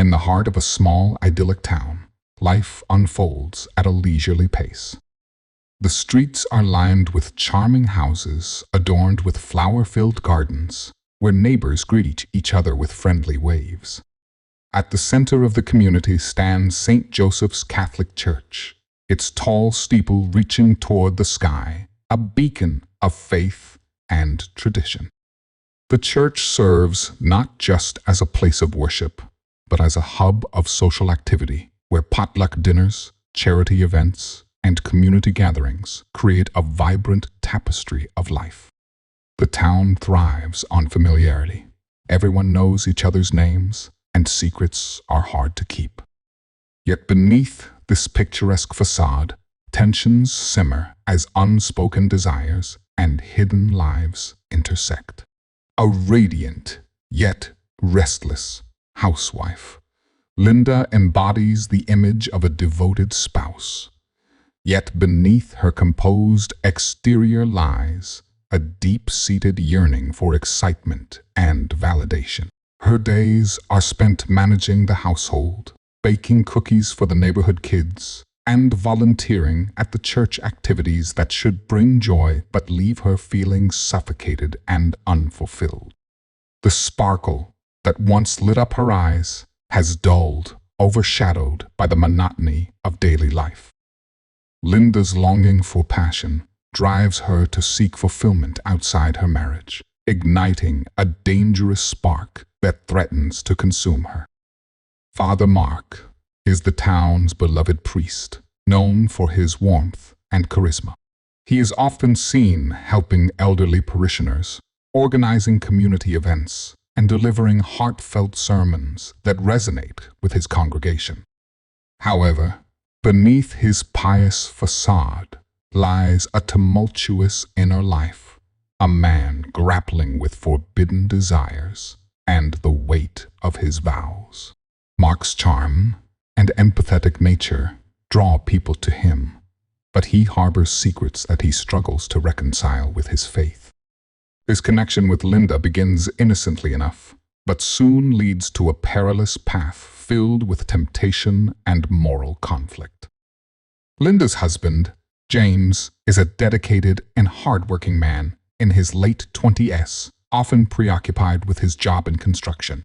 In the heart of a small, idyllic town, life unfolds at a leisurely pace. The streets are lined with charming houses adorned with flower-filled gardens, where neighbors greet each other with friendly waves. At the center of the community stands St. Joseph's Catholic Church, its tall steeple reaching toward the sky, a beacon of faith and tradition. The church serves not just as a place of worship, but as a hub of social activity, where potluck dinners, charity events, and community gatherings create a vibrant tapestry of life. The town thrives on familiarity. Everyone knows each other's names, and secrets are hard to keep. Yet beneath this picturesque facade, tensions simmer as unspoken desires and hidden lives intersect. A radiant, yet restless housewife, Linda embodies the image of a devoted spouse. Yet beneath her composed exterior lies a deep-seated yearning for excitement and validation. Her days are spent managing the household, baking cookies for the neighborhood kids, and volunteering at the church activities that should bring joy but leave her feeling suffocated and unfulfilled. The sparkle that once lit up her eyes has dulled, overshadowed by the monotony of daily life. Linda's longing for passion drives her to seek fulfillment outside her marriage, igniting a dangerous spark that threatens to consume her. Father Mark is the town's beloved priest, known for his warmth and charisma. He is often seen helping elderly parishioners, organizing community events, and delivering heartfelt sermons that resonate with his congregation. However, beneath his pious facade lies a tumultuous inner life, a man grappling with forbidden desires and the weight of his vows. Mark's charm and empathetic nature draw people to him, but he harbors secrets that he struggles to reconcile with his faith. His connection with Linda begins innocently enough, but soon leads to a perilous path filled with temptation and moral conflict. Linda's husband, James, is a dedicated and hard-working man in his late 20s, often preoccupied with his job in construction.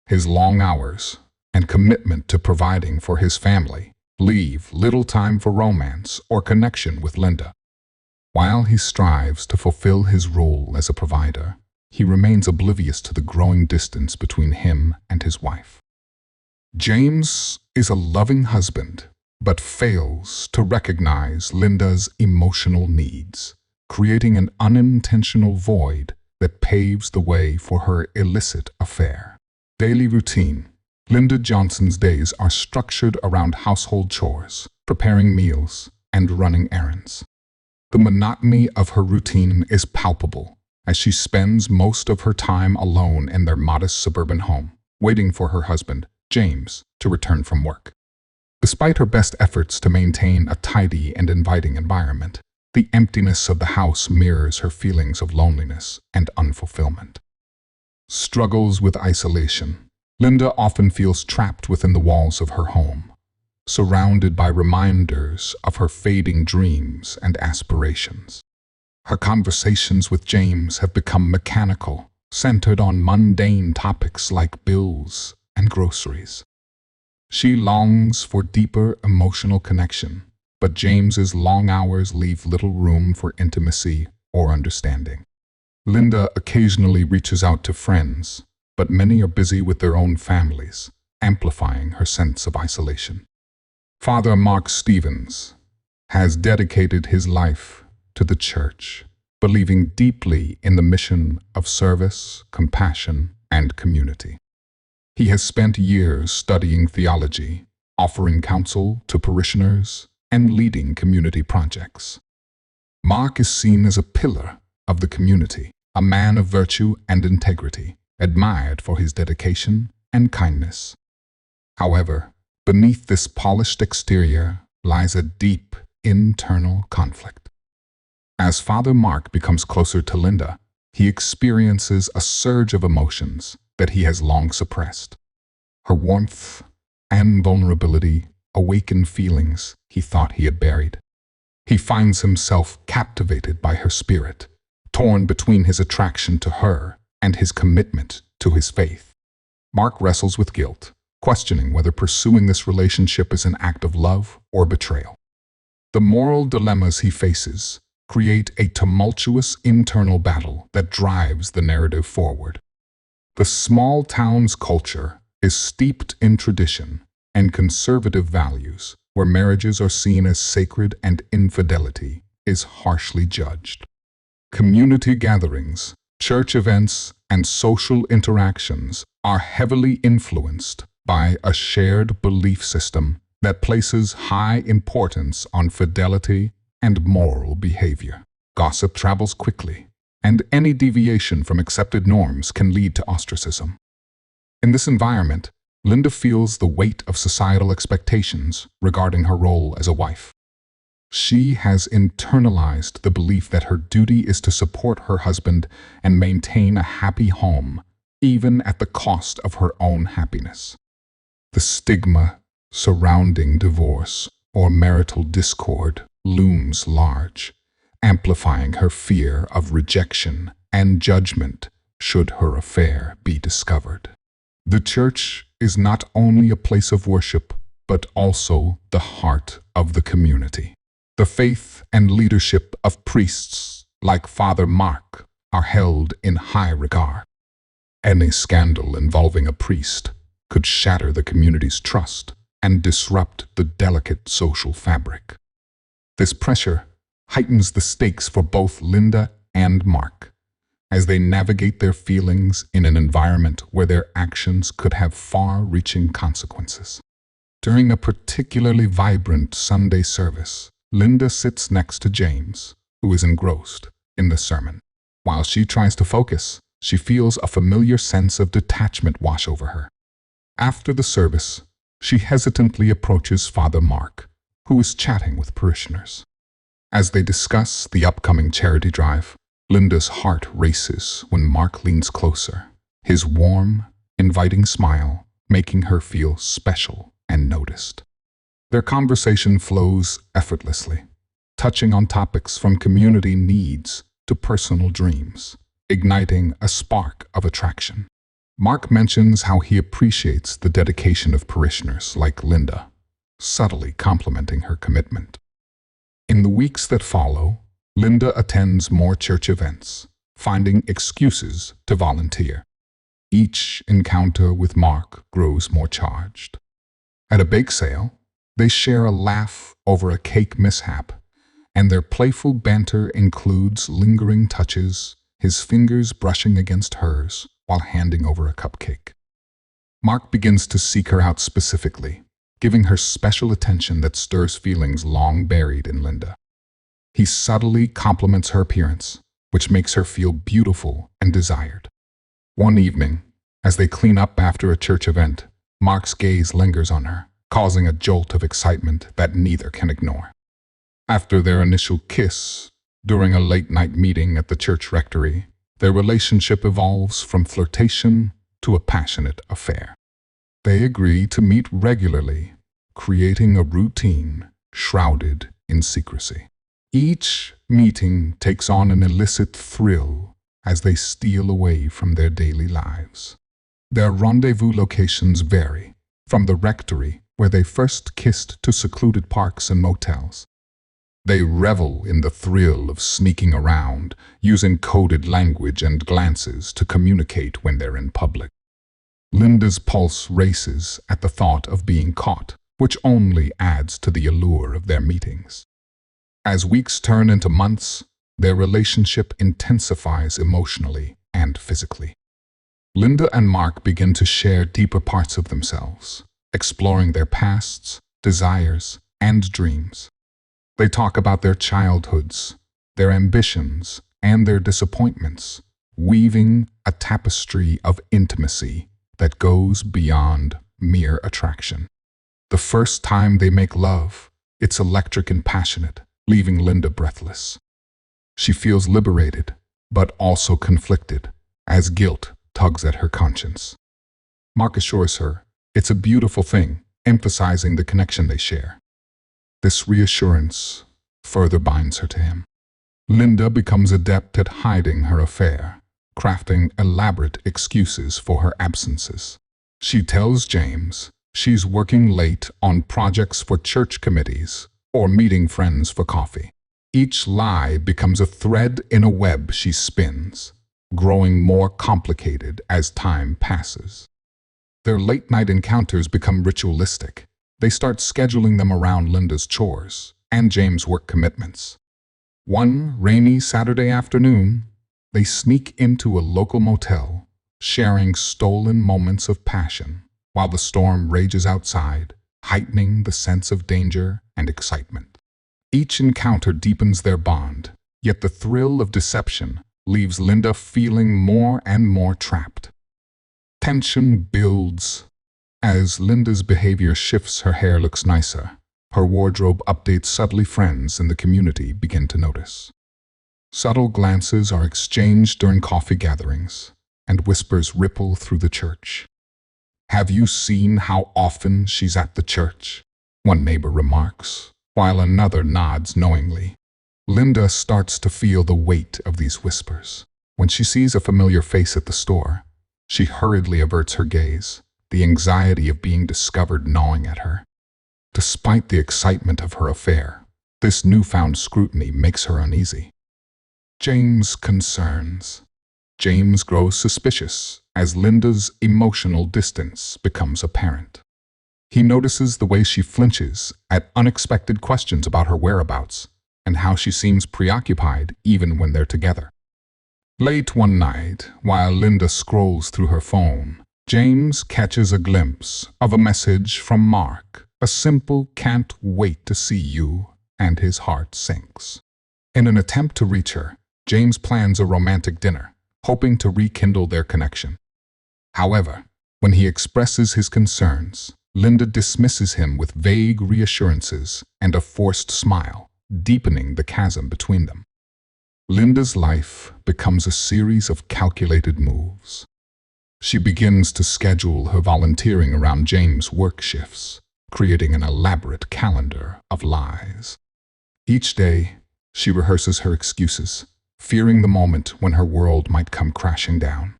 His long hours and commitment to providing for his family leave little time for romance or connection with Linda. While he strives to fulfill his role as a provider, he remains oblivious to the growing distance between him and his wife. James is a loving husband, but fails to recognize Linda's emotional needs, creating an unintentional void that paves the way for her illicit affair. Daily routine. Linda Johnson's days are structured around household chores, preparing meals, and running errands. The monotony of her routine is palpable as she spends most of her time alone in their modest suburban home, waiting for her husband, James, to return from work. Despite her best efforts to maintain a tidy and inviting environment, the emptiness of the house mirrors her feelings of loneliness and unfulfillment. Struggles with isolation. Linda often feels trapped within the walls of her home, surrounded by reminders of her fading dreams and aspirations. Her conversations with James have become mechanical, centered on mundane topics like bills and groceries. She longs for deeper emotional connection, but James's long hours leave little room for intimacy or understanding. Linda occasionally reaches out to friends, but many are busy with their own families, amplifying her sense of isolation. Father Mark Stevens has dedicated his life to the church, believing deeply in the mission of service, compassion, and community. He has spent years studying theology, offering counsel to parishioners, and leading community projects. Mark is seen as a pillar of the community, a man of virtue and integrity, admired for his dedication and kindness. However, beneath this polished exterior lies a deep internal conflict. As Father Mark becomes closer to Linda, he experiences a surge of emotions that he has long suppressed. Her warmth and vulnerability awaken feelings he thought he had buried. He finds himself captivated by her spirit, torn between his attraction to her and his commitment to his faith. Mark wrestles with guilt, questioning whether pursuing this relationship is an act of love or betrayal. The moral dilemmas he faces create a tumultuous internal battle that drives the narrative forward. The small town's culture is steeped in tradition and conservative values, where marriages are seen as sacred and infidelity is harshly judged. Community gatherings, church events, and social interactions are heavily influenced by a shared belief system that places high importance on fidelity and moral behavior. Gossip travels quickly, and any deviation from accepted norms can lead to ostracism. In this environment, Linda feels the weight of societal expectations regarding her role as a wife. She has internalized the belief that her duty is to support her husband and maintain a happy home, even at the cost of her own happiness. The stigma surrounding divorce or marital discord looms large, amplifying her fear of rejection and judgment should her affair be discovered. The church is not only a place of worship, but also the heart of the community. The faith and leadership of priests like Father Mark are held in high regard. Any scandal involving a priest could shatter the community's trust and disrupt the delicate social fabric. This pressure heightens the stakes for both Linda and Mark as they navigate their feelings in an environment where their actions could have far-reaching consequences. During a particularly vibrant Sunday service, Linda sits next to James, who is engrossed in the sermon. While she tries to focus, she feels a familiar sense of detachment wash over her. After the service, she hesitantly approaches Father Mark, who is chatting with parishioners. As they discuss the upcoming charity drive, Linda's heart races when Mark leans closer, his warm, inviting smile making her feel special and noticed. Their conversation flows effortlessly, touching on topics from community needs to personal dreams, igniting a spark of attraction. Mark mentions how he appreciates the dedication of parishioners like Linda, subtly complimenting her commitment. In the weeks that follow, Linda attends more church events, finding excuses to volunteer. Each encounter with Mark grows more charged. At a bake sale, they share a laugh over a cake mishap, and their playful banter includes lingering touches, his fingers brushing against hers while handing over a cupcake. Mark begins to seek her out specifically, giving her special attention that stirs feelings long buried in Linda. He subtly compliments her appearance, which makes her feel beautiful and desired. One evening, as they clean up after a church event, Mark's gaze lingers on her, causing a jolt of excitement that neither can ignore. After their initial kiss, during a late-night meeting at the church rectory, their relationship evolves from flirtation to a passionate affair. They agree to meet regularly, creating a routine shrouded in secrecy. Each meeting takes on an illicit thrill as they steal away from their daily lives. Their rendezvous locations vary, from the rectory, where they first kissed, to secluded parks and motels. They revel in the thrill of sneaking around, using coded language and glances to communicate when they're in public. Linda's pulse races at the thought of being caught, which only adds to the allure of their meetings. As weeks turn into months, their relationship intensifies emotionally and physically. Linda and Mark begin to share deeper parts of themselves, exploring their pasts, desires, and dreams. They talk about their childhoods, their ambitions, and their disappointments, weaving a tapestry of intimacy that goes beyond mere attraction. The first time they make love, it's electric and passionate, leaving Linda breathless. She feels liberated, but also conflicted, as guilt tugs at her conscience. Mark assures her It's a beautiful thing, emphasizing the connection they share. This reassurance further binds her to him. Linda becomes adept at hiding her affair, crafting elaborate excuses for her absences. She tells James she's working late on projects for church committees or meeting friends for coffee. Each lie becomes a thread in a web she spins, growing more complicated as time passes. Their late-night encounters become ritualistic. They start scheduling them around Linda's chores and James' work commitments. One rainy Saturday afternoon, they sneak into a local motel, sharing stolen moments of passion, while the storm rages outside, heightening the sense of danger and excitement. Each encounter deepens their bond, yet the thrill of deception leaves Linda feeling more and more trapped. Tension builds. As Linda's behavior shifts, her hair looks nicer. Her wardrobe updates subtly. Friends in the community begin to notice. Subtle glances are exchanged during coffee gatherings, and whispers ripple through the church. "Have you seen how often she's at the church?" one neighbor remarks, while another nods knowingly. Linda starts to feel the weight of these whispers. When she sees a familiar face at the store, she hurriedly averts her gaze, the anxiety of being discovered gnawing at her. Despite the excitement of her affair, this newfound scrutiny makes her uneasy. James concerns. James grows suspicious as Linda's emotional distance becomes apparent. He notices the way she flinches at unexpected questions about her whereabouts and how she seems preoccupied even when they're together. Late one night, while Linda scrolls through her phone, James catches a glimpse of a message from Mark, a simple "can't wait to see you," and his heart sinks. In an attempt to reach her, James plans a romantic dinner, hoping to rekindle their connection. However, when he expresses his concerns, Linda dismisses him with vague reassurances and a forced smile, deepening the chasm between them. Linda's life becomes a series of calculated moves. She begins to schedule her volunteering around James' work shifts, creating an elaborate calendar of lies. Each day, she rehearses her excuses, fearing the moment when her world might come crashing down.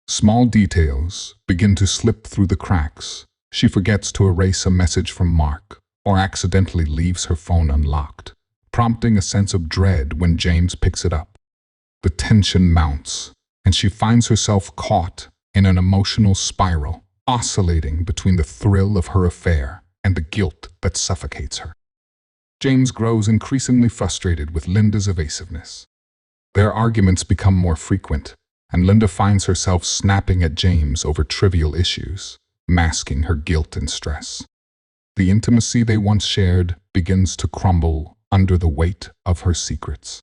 Small details begin to slip through the cracks. She forgets to erase a message from Mark or accidentally leaves her phone unlocked, prompting a sense of dread when James picks it up. The tension mounts, and she finds herself caught in an emotional spiral, oscillating between the thrill of her affair and the guilt that suffocates her. James grows increasingly frustrated with Linda's evasiveness. Their arguments become more frequent, and Linda finds herself snapping at James over trivial issues, masking her guilt and stress. The intimacy they once shared begins to crumble under the weight of her secrets.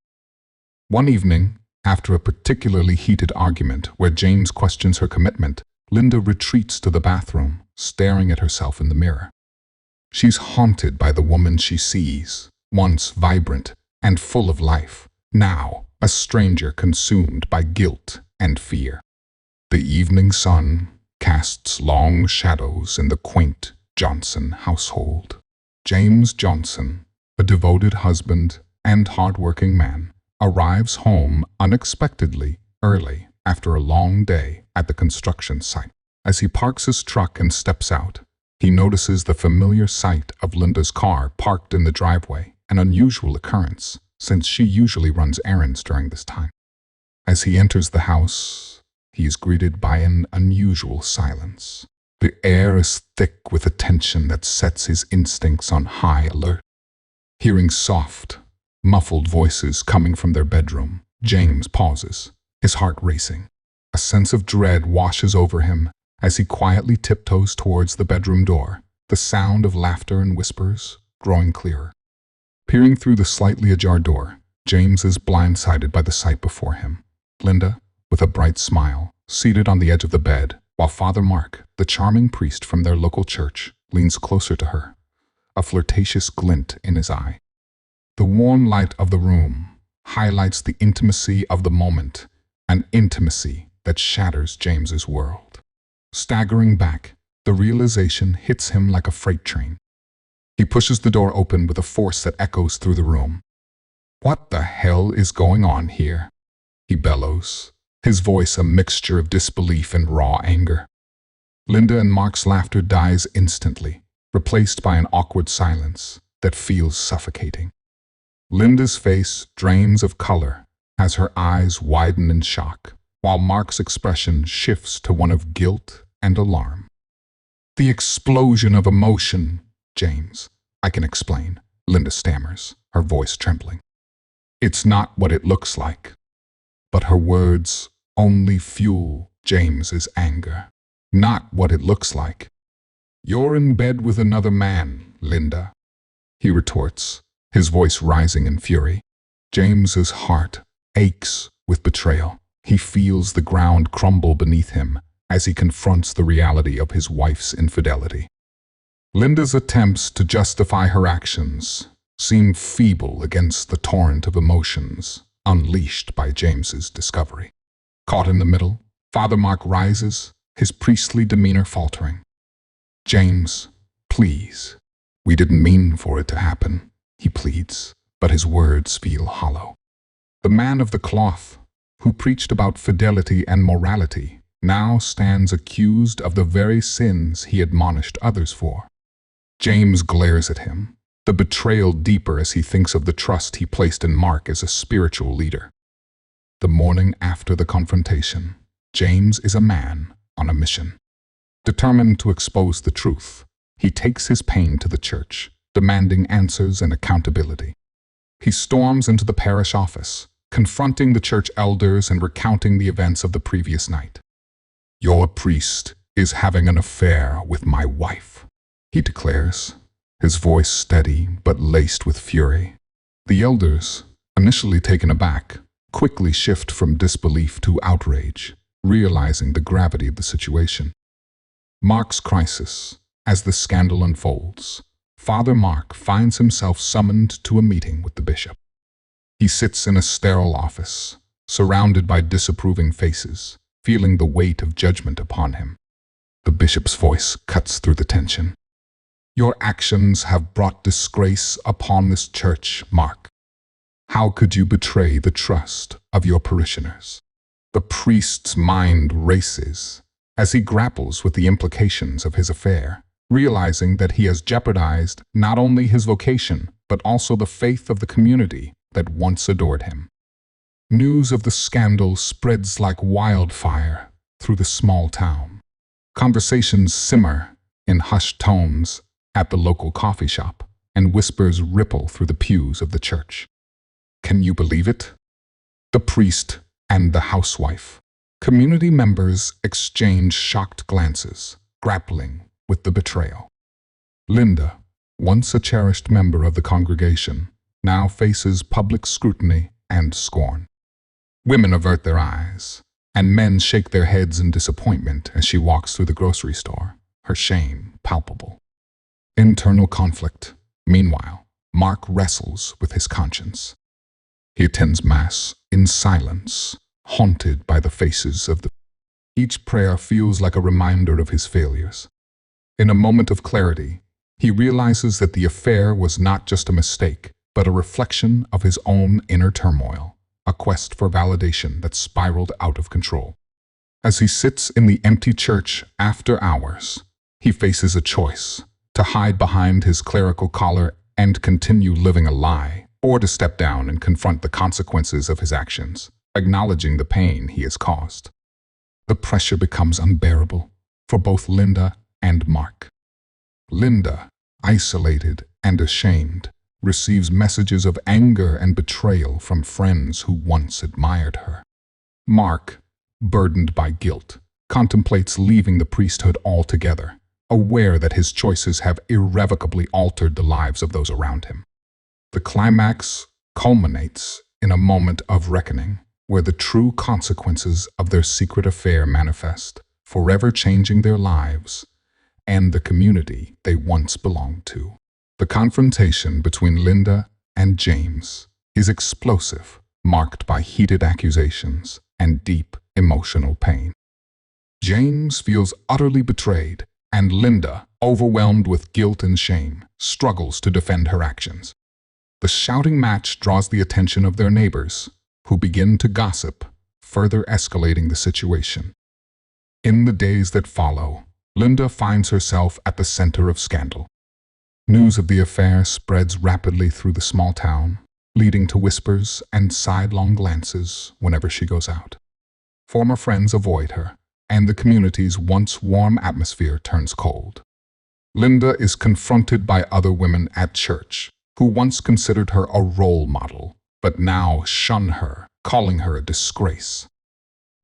One evening, after a particularly heated argument where James questions her commitment, Linda retreats to the bathroom, staring at herself in the mirror. She's haunted by the woman she sees, once vibrant and full of life, now a stranger consumed by guilt and fear. The evening sun casts long shadows in the quaint Johnson household. James Johnson, a devoted husband and hard-working man, arrives home unexpectedly early after a long day at the construction site. As he parks his truck and steps out, he notices the familiar sight of Linda's car parked in the driveway, an unusual occurrence since she usually runs errands during this time. As he enters the house, he is greeted by an unusual silence. The air is thick with a tension that sets his instincts on high alert. Hearing soft, muffled voices coming from their bedroom, James pauses, his heart racing. A sense of dread washes over him as he quietly tiptoes towards the bedroom door, the sound of laughter and whispers growing clearer. Peering through the slightly ajar door, James is blindsided by the sight before him. Linda, with a bright smile, seated on the edge of the bed, while Father Mark, the charming priest from their local church, leans closer to her, a flirtatious glint in his eye. The warm light of the room highlights the intimacy of the moment, an intimacy that shatters James's world. Staggering back, The realization hits him like a freight train. He pushes the door open with a force that echoes through the room. "What the hell is going on here?" he bellows, his voice a mixture of disbelief and raw anger. Linda and Mark's laughter dies instantly, replaced by an awkward silence that feels suffocating. Linda's face drains of color as her eyes widen in shock, while Mark's expression shifts to one of guilt and alarm. "The explosion of emotion, James. I can explain," Linda stammers, her voice trembling. "It's not what it looks like." But her words only fuel James's anger. "Not what it looks like. You're in bed with another man, Linda," he retorts, his voice rising in fury. James's heart aches with betrayal. He feels the ground crumble beneath him as he confronts the reality of his wife's infidelity. Linda's attempts to justify her actions seem feeble against the torrent of emotions unleashed by James's discovery. Caught in the middle, Father Mark rises, his priestly demeanor faltering. "James, please. We didn't mean for it to happen," he pleads, but his words feel hollow. The man of the cloth, who preached about fidelity and morality, now stands accused of the very sins he admonished others for. James glares at him, the betrayal deeper as he thinks of the trust he placed in Mark as a spiritual leader. The morning after the confrontation, James is a man on a mission. Determined to expose the truth, he takes his pain to the church, demanding answers and accountability. He storms into the parish office, confronting the church elders and recounting the events of the previous night. "Your priest is having an affair with my wife," he declares, his voice steady but laced with fury. The elders, initially taken aback, quickly shift from disbelief to outrage, realizing the gravity of the situation. Mark's crisis. As the scandal unfolds, Father Mark finds himself summoned to a meeting with the bishop. He sits in a sterile office, surrounded by disapproving faces, feeling the weight of judgment upon him. The bishop's voice cuts through the tension. "Your actions have brought disgrace upon this church, Mark. How could you betray the trust of your parishioners?" The priest's mind races as he grapples with the implications of his affair, realizing that he has jeopardized not only his vocation, but also the faith of the community that once adored him. News of the scandal spreads like wildfire through the small town. Conversations simmer in hushed tones at the local coffee shop, and whispers ripple through the pews of the church. Can you believe it? The priest and the housewife. Community members exchange shocked glances, grappling with the betrayal. Linda, once a cherished member of the congregation, now faces public scrutiny and scorn. Women avert their eyes, and men shake their heads in disappointment as she walks through the grocery store, her shame palpable. Internal conflict. Meanwhile, Mark wrestles with his conscience. He attends Mass in silence, haunted by the faces of the... Each prayer feels like a reminder of his failures. In a moment of clarity, he realizes that the affair was not just a mistake, but a reflection of his own inner turmoil, a quest for validation that spiraled out of control. As he sits in the empty church after hours, he faces a choice: to hide behind his clerical collar and continue living a lie, or to step down and confront the consequences of his actions, acknowledging the pain he has caused. The pressure becomes unbearable for both Linda and Mark. Linda, isolated and ashamed, receives messages of anger and betrayal from friends who once admired her. Mark, burdened by guilt, contemplates leaving the priesthood altogether, aware that his choices have irrevocably altered the lives of those around him. The climax culminates in a moment of reckoning, where the true consequences of their secret affair manifest, forever changing their lives and the community they once belonged to. The confrontation between Linda and James is explosive, marked by heated accusations and deep emotional pain. James feels utterly betrayed and Linda, overwhelmed with guilt and shame, struggles to defend her actions. The shouting match draws the attention of their neighbors, who begin to gossip, further escalating the situation. In the days that follow, Linda finds herself at the center of scandal. News of the affair spreads rapidly through the small town, leading to whispers and sidelong glances whenever she goes out. Former friends avoid her, and the community's once warm atmosphere turns cold. Linda is confronted by other women at church, who once considered her a role model, but now shun her, calling her a disgrace.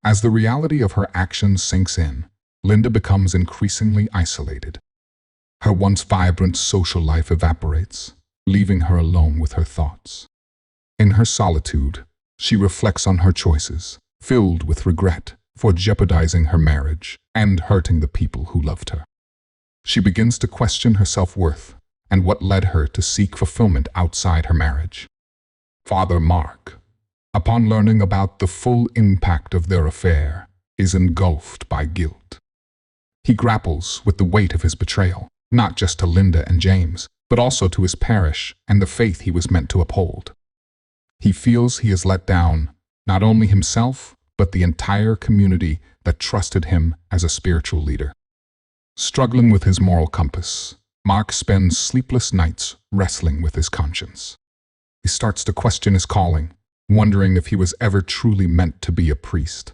As the reality of her actions sinks in, Linda becomes increasingly isolated. Her once vibrant social life evaporates, leaving her alone with her thoughts. In her solitude, she reflects on her choices, filled with regret for jeopardizing her marriage and hurting the people who loved her. She begins to question her self-worth and what led her to seek fulfillment outside her marriage. Father Mark, upon learning about the full impact of their affair, is engulfed by guilt. He grapples with the weight of his betrayal, not just to Linda and James, but also to his parish and the faith he was meant to uphold. He feels he has let down not only himself, but the entire community that trusted him as a spiritual leader. Struggling with his moral compass, Mark spends sleepless nights wrestling with his conscience. He starts to question his calling, wondering if he was ever truly meant to be a priest.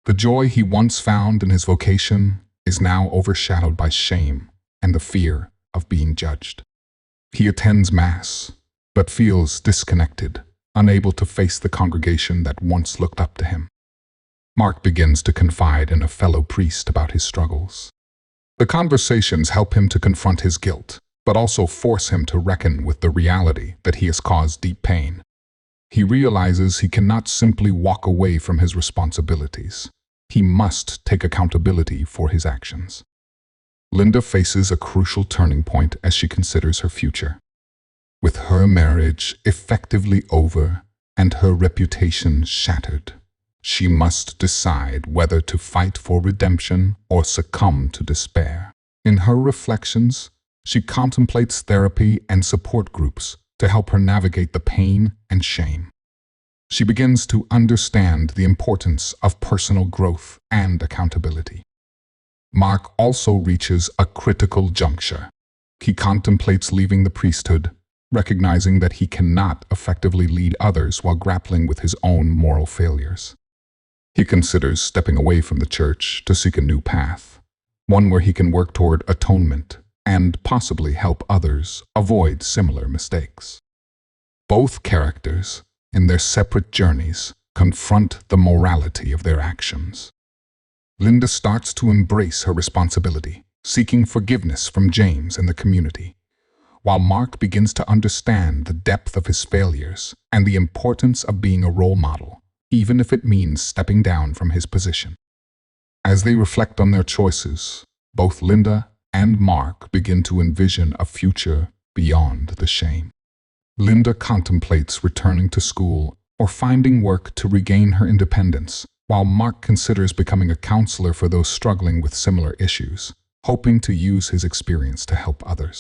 The joy he once found in his vocation is now overshadowed by shame and the fear of being judged. He attends Mass, but feels disconnected, unable to face the congregation that once looked up to him. Mark begins to confide in a fellow priest about his struggles. The conversations help him to confront his guilt, but also force him to reckon with the reality that he has caused deep pain. He realizes he cannot simply walk away from his responsibilities. He must take accountability for his actions. Linda faces a crucial turning point as she considers her future. With her marriage effectively over and her reputation shattered, she must decide whether to fight for redemption or succumb to despair. In her reflections, she contemplates therapy and support groups to help her navigate the pain and shame. She begins to understand the importance of personal growth and accountability. Mark also reaches a critical juncture. He contemplates leaving the priesthood, recognizing that he cannot effectively lead others while grappling with his own moral failures. He considers stepping away from the church to seek a new path, one where he can work toward atonement and possibly help others avoid similar mistakes. Both characters, in their separate journeys, confront the morality of their actions. Linda starts to embrace her responsibility, seeking forgiveness from James and the community, while Mark begins to understand the depth of his failures and the importance of being a role model, even if it means stepping down from his position. As they reflect on their choices, both Linda and Mark begin to envision a future beyond the shame. Linda contemplates returning to school or finding work to regain her independence, while Mark considers becoming a counselor for those struggling with similar issues, hoping to use his experience to help others.